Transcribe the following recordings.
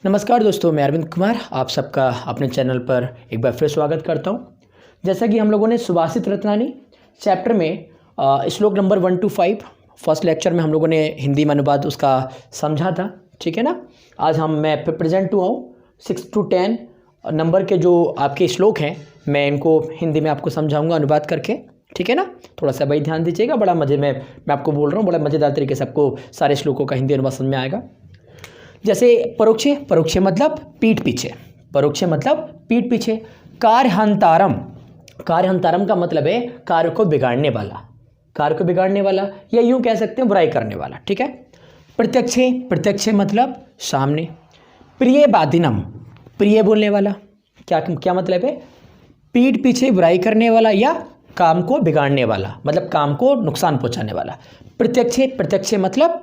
नमस्कार दोस्तों, मैं अरविंद कुमार आप सबका अपने चैनल पर एक बार फिर स्वागत करता हूं। जैसा कि हम लोगों ने सुभाषित रत्नानी चैप्टर में श्लोक नंबर 1 to 5 फर्स्ट लेक्चर में हम लोगों ने हिंदी में अनुवाद उसका समझा था, ठीक है ना। आज मैं फिर प्रेजेंट हुआ हूँ 6 to 10 नंबर के जो आपके श्लोक हैं, मैं इनको हिंदी में आपको समझाऊँगा अनुवाद करके, ठीक है ना। थोड़ा सा भाई ध्यान दीजिएगा, बड़ा मज़े में मैं आपको बोल रहा हूँ, बड़ा मज़ेदार तरीके से आपको सारे श्लोकों का हिंदी अनुवाद समझ में आएगा। जैसे परोक्षे, परोक्षे मतलब पीठ पीछे, परोक्षे मतलब पीठ पीछे। कार्यहंतारम, कार्यहंतारम का मतलब है कार्य को बिगाड़ने वाला, कार्य को बिगाड़ने वाला, या यूं कह सकते हैं बुराई करने वाला, ठीक है। प्रत्यक्षे, प्रत्यक्षे मतलब सामने। प्रियवादिनम, प्रिय बोलने वाला, क्या क्या मतलब है? पीठ पीछे बुराई करने वाला या काम को बिगाड़ने वाला, मतलब काम को नुकसान पहुंचाने वाला। प्रत्यक्षे, प्रत्यक्षे मतलब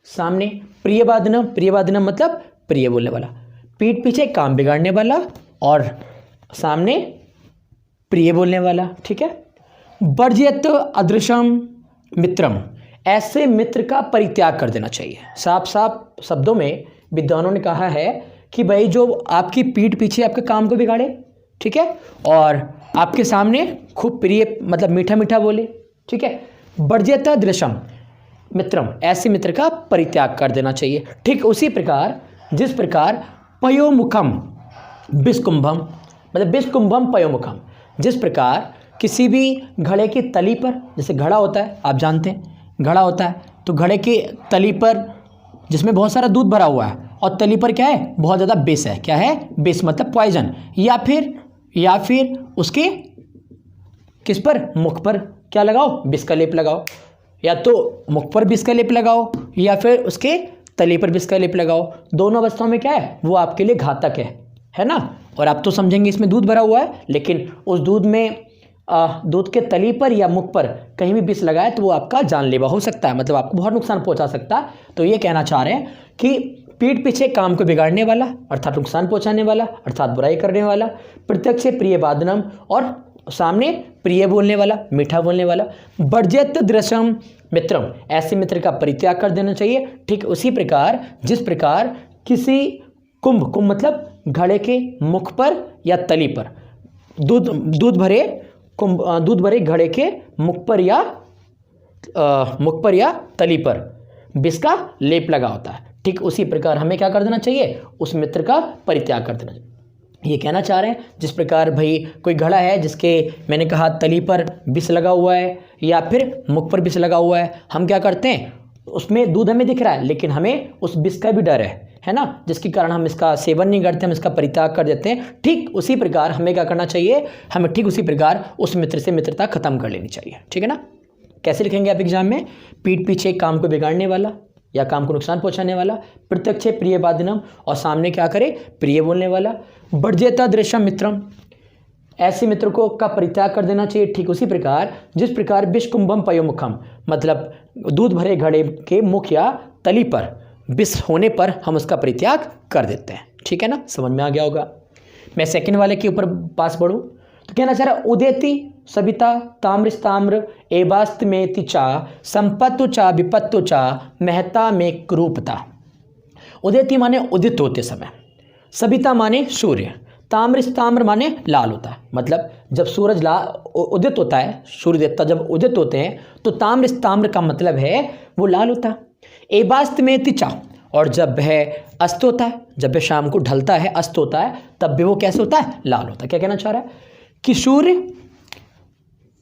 सामने। प्रियवादिनम, प्रियवादिनम मतलब प्रिय बोलने वाला। पीठ पीछे काम बिगाड़ने वाला और सामने प्रिय बोलने वाला, ठीक है। वर्जयत अदृशम मित्रम, ऐसे मित्र का परित्याग कर देना चाहिए। साफ साफ शब्दों में विद्वानों ने कहा है कि भाई जो आपकी पीठ पीछे आपके काम को बिगाड़े, ठीक है, और आपके सामने खूब प्रिय मतलब मीठा मीठा बोले, ठीक है। वर्जयत अदृशम मित्रम, ऐसे मित्र का परित्याग कर देना चाहिए। ठीक उसी प्रकार जिस प्रकार पयोमुखम विषकुंभम, मतलब विषकुंभम पयोमुखम, जिस प्रकार किसी भी घड़े की तली पर, जैसे घड़ा होता है, आप जानते हैं घड़ा होता है, तो घड़े की तली पर जिसमें बहुत सारा दूध भरा हुआ है और तली पर क्या है, बहुत ज़्यादा विष है। क्या है? विष मतलब पॉइजन। या फिर उसके किस पर, मुख पर क्या लगाओ, विष का लेप लगाओ, या तो मुख पर विष का लेप लगाओ या फिर उसके तले पर विष का लेप लगाओ। दोनों अवस्थाओं में क्या है, वो आपके लिए घातक है ना। और आप तो समझेंगे इसमें दूध भरा हुआ है, लेकिन उस दूध में दूध के तली पर या मुख पर कहीं भी विष लगाए तो वो आपका जानलेवा हो सकता है, मतलब आपको बहुत नुकसान पहुंचा सकता है। तो ये कहना चाह रहे हैं कि पीठ पीछे काम को बिगाड़ने वाला अर्थात नुकसान पहुंचाने वाला अर्थात बुराई करने वाला, प्रत्यक्ष प्रियवादिनम और सामने प्रिय बोलने वाला, मीठा बोलने वाला। वर्जयत दृशम मित्रम, ऐसे मित्र का परित्याग कर देना चाहिए। ठीक उसी प्रकार जिस प्रकार किसी कुंभ, कुंभ मतलब घड़े के मुख पर या तली पर दूध भरे घड़े के मुख पर या तली पर विष का लेप लगा होता है। ठीक उसी प्रकार हमें क्या कर देना चाहिए, उस मित्र का परित्याग कर देना चाहिए। ये कहना चाह रहे हैं जिस प्रकार भाई कोई घड़ा है जिसके मैंने कहा तली पर विष लगा हुआ है या फिर मुख पर विष लगा हुआ है, हम क्या करते हैं, उसमें दूध हमें दिख रहा है लेकिन हमें उस विष का भी डर है ना, जिसके कारण हम इसका सेवन नहीं करते, हम इसका परित्याग कर देते हैं। ठीक उसी प्रकार हमें क्या करना चाहिए, हमें ठीक उसी प्रकार उस मित्र से मित्रता खत्म कर लेनी चाहिए, ठीक है ना। कैसे लिखेंगे आप एग्जाम में? पीठ पीछे काम को बिगाड़ने वाला या काम को नुकसान पहुंचाने वाला, प्रत्यक्ष प्रियवादिनम और सामने क्या करे, प्रिय बोलने वाला। वर्जयत दृशम मित्रम, ऐसे मित्र को का परित्याग कर देना चाहिए। ठीक उसी प्रकार जिस प्रकार विषकुंभम पयोमुखम, मतलब दूध भरे घड़े के मुख या तली पर विष होने पर हम उसका परित्याग कर देते हैं, ठीक है ना। समझ में आ गया होगा। मैं सेकंड वाले के ऊपर पास बढ़ूँ तो कहना चाह रहा, उदेति सविता ताम्र एवास्त में चा संपत्तु चा विपत्तु चा महता में क्रूपता। उदेति माने उदित होते समय, सविता माने सूर्य, ताम्र माने लाल होता है, मतलब जब सूरज उदित होता है, सूर्य देवता जब उदित होते हैं तो ताम्र का मतलब है वो लाल होता है। एवास्त में चा, और जब वह अस्त होता है, जब वह शाम को ढलता है, अस्त होता है, तब भी वो कैसे होता है, लाल होता है। क्या कहना चाह रहा है कि सूर्य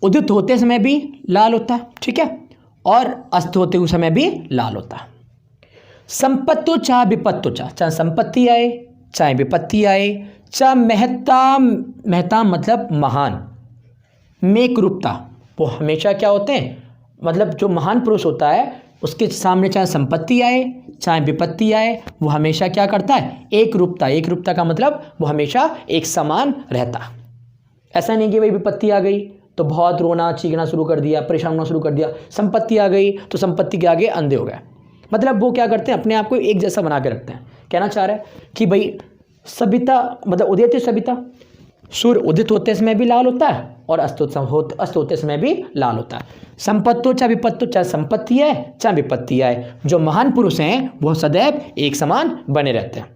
उदित होते समय भी लाल होता है, ठीक है, और अस्त होते हुए समय भी लाल होता है। संपत्तो चा विपत्तो चा, चाहे संपत्ति आए चाहे विपत्ति आए, चा महता मतलब महान, में क्रूपता, वो हमेशा क्या होते हैं, मतलब जो महान पुरुष होता है उसके सामने चाहे संपत्ति आए चाहे विपत्ति आए, वो हमेशा क्या करता है, एक रूपता। एक रूपता का मतलब वो हमेशा एक समान रहता। ऐसा नहीं कि भाई विपत्ति आ गई तो बहुत रोना चीखना शुरू कर दिया, परेशान होना शुरू कर दिया, संपत्ति आ गई तो संपत्ति के आगे अंधे हो गए, मतलब वो क्या करते हैं, अपने आप को एक जैसा बना के रखते हैं। कहना चाह रहा है कि भाई सविता मतलब उदयते सविता, सूर्य उदित होते समय भी लाल होता है और अस्त होते समय भी लाल होता है। संपत्तो चाहे विपत्तो, चाहे संपत्ति है चाहे विपत्ति आए, जो महान पुरुष हैं वो सदैव एक समान बने रहते हैं।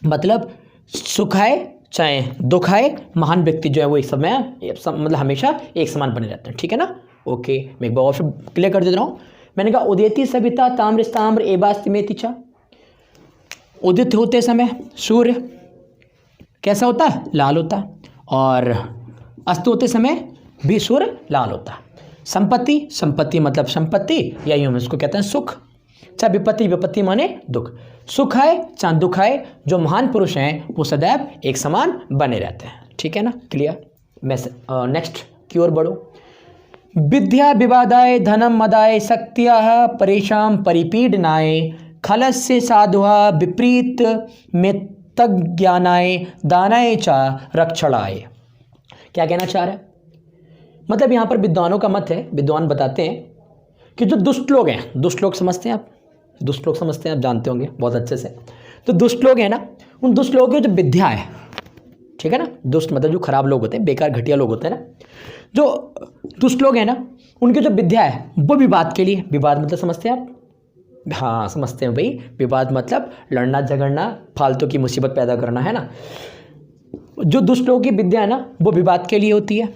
मतलब सुख आए चाहे दुख आए, महान व्यक्ति जो है वो एक समय मतलब हमेशा एक समान बने रहते हैं, ठीक है ना। ओके, मैं एक बार ऑप्शन क्लियर कर दे रहा हूँ। मैंने कहा उदयति सविता ताम्र ताम्र एवास्तिमेति च। उदित होते समय सूर्य कैसा होता है, लाल होता है, और अस्त होते समय भी सूर्य लाल होता है। संपत्ति, संपत्ति मतलब संपत्ति या यूं इसको कहते हैं सुख, चाहे विपत्ति, विपत्ति माने दुख। सुख आए चाहे दुख आए, जो महान पुरुष हैं वो सदैव एक समान बने रहते हैं, ठीक है ना, क्लियर। मैं नेक्स्ट की ओर बढ़ूँ। विद्या विवादाय धनम मदाय शक्तिया परेशान परिपीडनाय खलस्य साधुआ विपरीत मेत्तज्ञानाय दानाय च रक्षणाय। क्या कहना चाह रहा है, मतलब यहाँ पर विद्वानों का मत है, विद्वान बताते हैं कि जो दुष्ट लोग हैं, दुष्ट लोग समझते हैं आप, दुष्ट लोग समझते हैं, आप जानते होंगे बहुत अच्छे से। तो दुष्ट लोग हैं ना, उन दुष्ट लोगों की जो विद्या है, ठीक है ना, दुष्ट मतलब जो खराब लोग होते हैं, बेकार घटिया लोग होते हैं ना, जो दुष्ट लोग हैं ना, उनकी जो विद्या है वो विवाद के लिए, विवाद मतलब समझते हैं आप, हाँ समझते हैं भाई, विवाद मतलब लड़ना झगड़ना, फालतू की मुसीबत पैदा करना, है ना। जो दुष्ट लोगों की विद्या है ना वो विवाद के लिए होती है,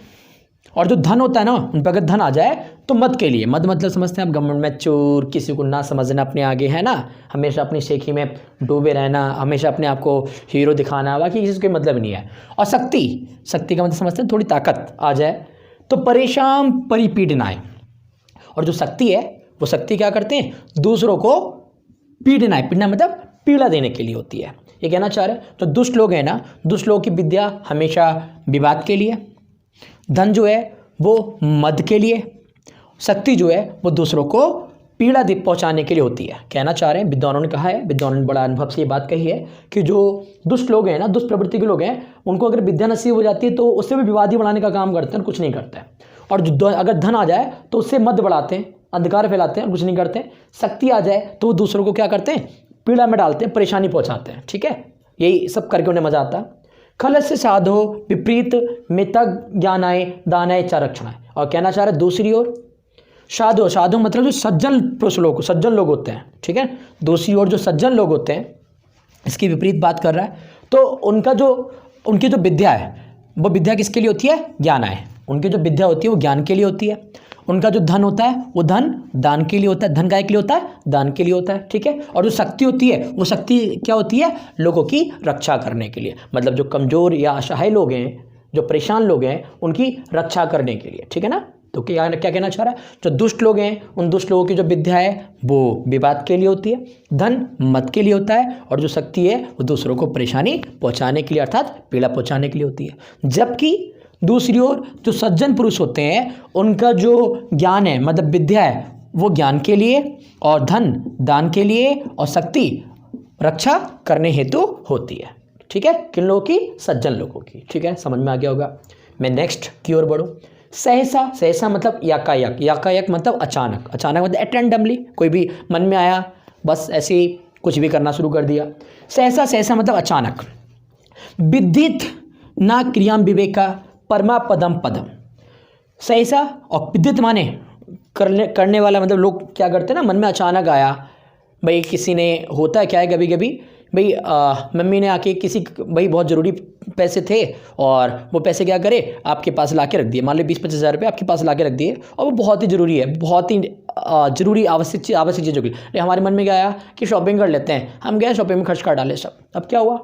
और जो धन होता है ना, उन पर अगर धन आ जाए तो मद के लिए, मद मतलब समझते हैं आप, गवर्नमेंट में चोर, किसी को ना समझना अपने आगे, है ना, हमेशा अपनी शेखी में डूबे रहना, हमेशा अपने आप को हीरो दिखाना, बाकी किसी को मतलब नहीं है। और शक्ति, शक्ति का मतलब समझते हैं थोड़ी ताकत आ जाए तो परेशान परिपीडनाएं, और जो शक्ति है वो शक्ति क्या करते हैं, दूसरों को पीड़ना है, पीड़ना मतलब पीड़ा देने के लिए होती है, ये कहना चाह रहे हैं। तो दुष्ट लोग हैं ना, दुष्ट लोगों की विद्या हमेशा विवाद के लिए, धन जो है वो मद के लिए, शक्ति जो है वो दूसरों को पीड़ा पहुंचाने के लिए होती है। कहना चाह रहे हैं, विद्वानों ने कहा है, विद्वानों ने बड़ा अनुभव से ये बात कही है कि जो दुष्ट लोग हैं ना, दुष्ट प्रवृत्ति के लोग हैं, उनको अगर विद्या नसीब हो जाती है तो उससे भी विवादी बढ़ाने का काम करते हैं, कुछ नहीं करते हैं। और जो अगर धन आ जाए तो उससे मद बढ़ाते हैं, अंधकार फैलाते हैं, कुछ नहीं करते हैं। शक्ति आ जाए तो वो दूसरों को क्या करते हैं, पीड़ा में डालते हैं, परेशानी पहुंचाते हैं, ठीक है, यही सब करके उन्हें मजा आता है। खलस्य साधो विपरीत मितक ज्ञानाय दानाय च रक्षणाय। और कहना चाह रहे दूसरी ओर साधु, साधु मतलब जो सज्जन पुरुष लोग, सज्जन लोग होते हैं, ठीक है, दूसरी ओर जो सज्जन लोग होते हैं, इसकी विपरीत बात कर रहा है। तो उनकी जो विद्या है वो विद्या किसके लिए होती है, ज्ञान है। उनकी जो विद्या होती है वो ज्ञान के लिए होती है। उनका जो धन होता है वो धन दान के लिए होता है, धन काय के लिए होता है, दान के लिए होता है, ठीक है। और जो शक्ति होती है वो शक्ति क्या होती है, लोगों की रक्षा करने के लिए, मतलब जो कमज़ोर या असहाय लोग हैं, जो परेशान लोग हैं, उनकी रक्षा करने के लिए, ठीक है ना। तो क्या कहना चाह रहा है, जो दुष्ट लोग हैं उन दुष्ट लोगों की जो विद्या है वो विवाद के लिए होती है, धन मत के लिए होता है, और जो शक्ति है वो दूसरों को परेशानी पहुंचाने के लिए अर्थात पीड़ा पहुंचाने के लिए होती है। जबकि दूसरी ओर जो सज्जन पुरुष होते हैं उनका जो ज्ञान है मतलब विद्या है वो ज्ञान के लिए, और धन दान के लिए, और शक्ति रक्षा करने हेतु होती है, ठीक है, किन लोगों की, सज्जन लोगों की, ठीक है, समझ में आ गया होगा। मैं नेक्स्ट की ओर बढ़ूँ। सहसा, सहसा मतलब याकायक, याकायक मतलब अचानक, अचानक मतलब एटेंडमली, कोई भी मन में आया बस ऐसे ही कुछ भी करना शुरू कर दिया। सहसा, सहसा मतलब अचानक। विदित ना क्रियाम विवेका परमा पदम पदम। सहसा और विदित माने करने वाला, मतलब लोग क्या करते हैं ना, मन में अचानक आया भाई, किसी ने, होता है क्या है कभी कभी भाई, मम्मी ने आके किसी भाई बहुत ज़रूरी पैसे थे और वो पैसे क्या करे आपके पास ला के रख दिए, मान लो 20-25 हज़ार रुपये आपके पास ला के रख दिए, और वो बहुत ही ज़रूरी है, बहुत ही ज़रूरी आवश्यक चीज़ों के लिए। हमारे मन में क्या आया कि शॉपिंग कर लेते हैं, हम गए शॉपिंग में खर्च कर डाले सब। अब क्या हुआ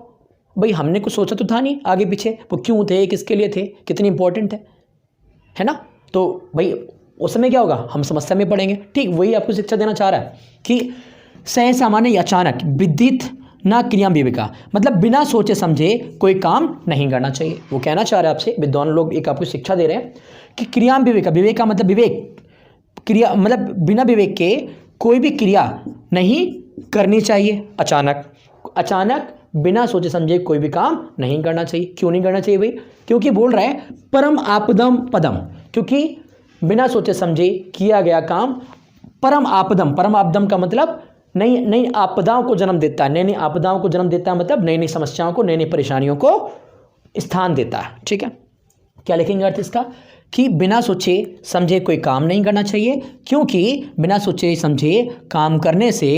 भाई, हमने कुछ सोचा तो था नहीं आगे पीछे, वो क्यों थे, किसके लिए थे, कितनी इंपॉर्टेंट है ना। तो भाई उस समय क्या होगा, हम समस्या में पड़ेंगे। ठीक वही आपको शिक्षा देना चाह रहा है कि सहसा माने अचानक, विदित ना क्रिया विवेका मतलब बिना सोचे समझे कोई काम नहीं करना चाहिए। वो कहना चाह रहे हैं आपसे, विद्वान लोग एक आपको शिक्षा दे रहे हैं कि क्रिया विवेका, विवेका मतलब विवेक, क्रिया मतलब बिना विवेक के कोई भी क्रिया नहीं करनी चाहिए। अचानक, अचानक बिना सोचे समझे कोई भी काम नहीं करना चाहिए। क्यों नहीं करना चाहिए भाई, क्योंकि बोल रहा है परम आपदम पदम, क्योंकि बिना सोचे समझे किया गया काम परम आपदम, परम आपदम का मतलब नई नई आपदाओं को जन्म देता है, नई नई आपदाओं को जन्म देता है, मतलब नई नई समस्याओं को, नई नई परेशानियों को स्थान देता है, ठीक है। क्या लिखेंगे अर्थ इसका, कि बिना सोचे समझे कोई काम नहीं करना चाहिए, क्योंकि बिना सोचे समझे काम करने से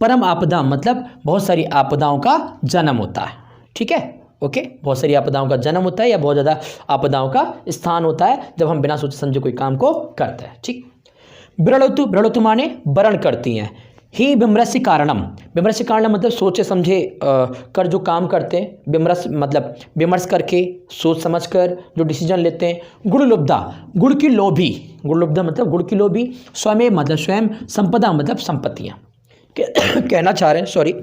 परम आपदा मतलब बहुत सारी आपदाओं का जन्म होता है। ठीक है, ओके। बहुत सारी आपदाओं का जन्म होता है या बहुत ज़्यादा आपदाओं का स्थान होता है जब हम बिना सोचे समझे कोई काम को करते हैं, ठीक। विरलतु माने वर्ण करती हैं। ही विमरस्य कारणम, विमरस्य कारणम मतलब सोचे समझे कर जो काम करते हैं। विमरस मतलब विमर्श करके, सोच समझ कर जो डिसीजन लेते हैं। गुणलुब्धा, गुण की लोभी, गुणलुब्धा मतलब गुण की लोभी। स्वयं मतलब स्वयं, संपदा मतलब संपत्तियाँ। कहना चाह रहे हैं, सॉरी,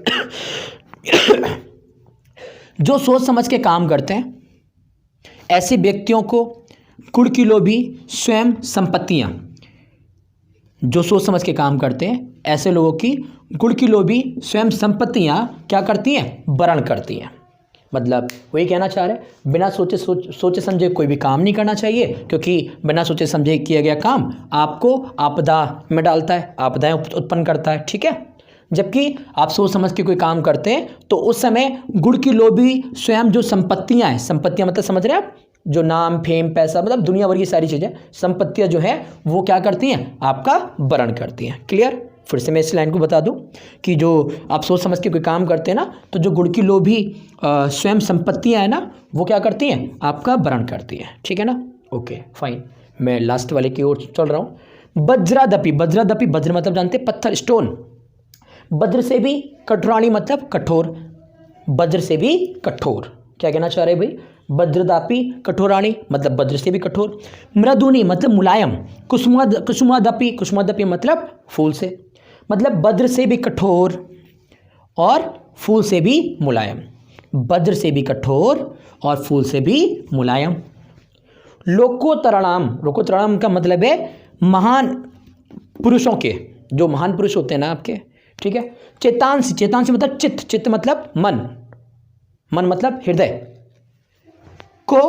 जो सोच समझ के काम करते हैं ऐसे व्यक्तियों को गुण की लोभी, स्वयं, संपत्तियाँ। जो सोच समझ के काम करते हैं ऐसे लोगों की गुण की लोभी, स्वयं, संपत्तियाँ क्या करती हैं, वर्ण करती हैं। मतलब वही कहना चाह रहे हैं, बिना सोचे समझे कोई भी काम नहीं करना चाहिए, क्योंकि बिना सोचे समझे किया गया काम आपको आपदा में डालता है, आपदाएं उत्पन्न करता है, ठीक है। जबकि आप सोच समझ के कोई काम करते हैं तो उस समय गुण की लोभी, स्वयं, जो संपत्तियाँ हैं, संपत्तियाँ मतलब समझ रहे हैं आप, जो नाम, फेम, पैसा, मतलब दुनिया भर की सारी चीज़ें, संपत्तियाँ जो है वो क्या करती हैं, आपका वर्ण करती हैं। क्लियर। फिर से मैं इस लाइन को बता दूं कि जो आप सोच समझ के कोई काम करते हैं ना, तो जो गुण की लोभी स्वयं संपत्तियाँ हैं ना, वो क्या करती हैं, आपका वर्ण करती हैं, ठीक है ना। ओके फाइन, मैं लास्ट वाले की ओर चल रहा हूँ। वज्रादपि, वज्रादपि, वज्र मतलब जानते हैं पत्थर, स्टोन। वज्र से भी कठोराणी मतलब कठोर, वज्र से भी कठोर। क्या कहना चाह रहे भाई, वज्रदापि कठोराणी मतलब वज्र से भी कठोर। मृदुनी मतलब मुलायम। कुसुमादपि, कुसुमादपि मतलब फूल से, मतलब वज्र से भी कठोर और फूल से भी मुलायम। वज्र से भी कठोर और फूल से भी मुलायम। लोकोत्तराणाम, लोकोत्तराणाम का मतलब है महान पुरुषों के, जो महान पुरुष होते हैं ना आपके, ठीक है। चेतांसी, चेतांसी मतलब चित्त, चित्त मतलब मन, मन मतलब हृदय। को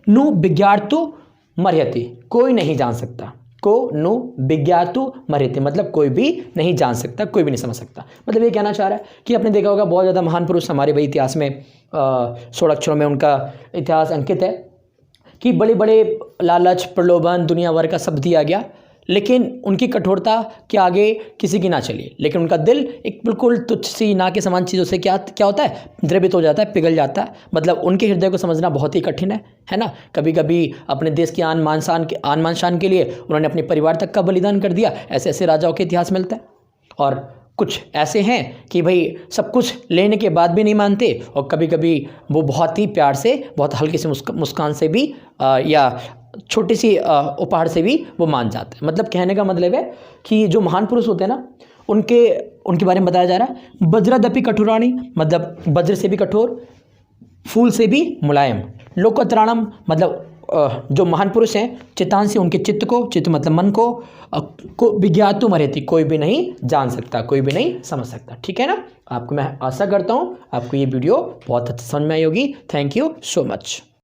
नु विज्ञातु मर्यति, कोई नहीं जान सकता। को नु विज्ञातु मर्यति मतलब कोई भी नहीं जान सकता, कोई भी नहीं समझ सकता। मतलब ये कहना चाह रहा है कि आपने देखा होगा बहुत ज़्यादा महान पुरुष हमारे भाई इतिहास में 16 अक्षरों में उनका इतिहास अंकित है कि बड़े बड़े लालच, प्रलोभन, दुनिया भर का सब दिया गया, लेकिन उनकी कठोरता के आगे किसी की ना चली। लेकिन उनका दिल एक बिल्कुल तुच्छ सी ना के समान चीज़ों से क्या क्या होता है, द्रवित हो जाता है, पिघल जाता है। मतलब उनके हृदय को समझना बहुत ही कठिन है ना। कभी कभी अपने देश की आन मान शान के लिए उन्होंने अपने परिवार तक का बलिदान कर दिया। ऐसे ऐसे राजाओं के इतिहास मिलता है। और कुछ ऐसे हैं कि भाई सब कुछ लेने के बाद भी नहीं मानते, और कभी कभी वो बहुत ही प्यार से, बहुत हल्की सी मुस्कान से भी या छोटी सी उपहार से भी वो मान जाते हैं। मतलब कहने का मतलब है कि जो महान पुरुष होते हैं ना, उनके बारे में बताया जा रहा है। वज्रादपि कठोराणी मतलब वज्र से भी कठोर, फूल से भी मुलायम। लोकोत्तराणम मतलब जो महान पुरुष हैं, चितांसी उनके चित्त को, चित्त मतलब मन को विज्ञातु मर्यति कोई भी नहीं जान सकता, कोई भी नहीं समझ सकता, ठीक है ना। आपको मैं आशा करता हूँ आपको ये वीडियो बहुत अच्छी समझ में आई होगी। Thank you so much.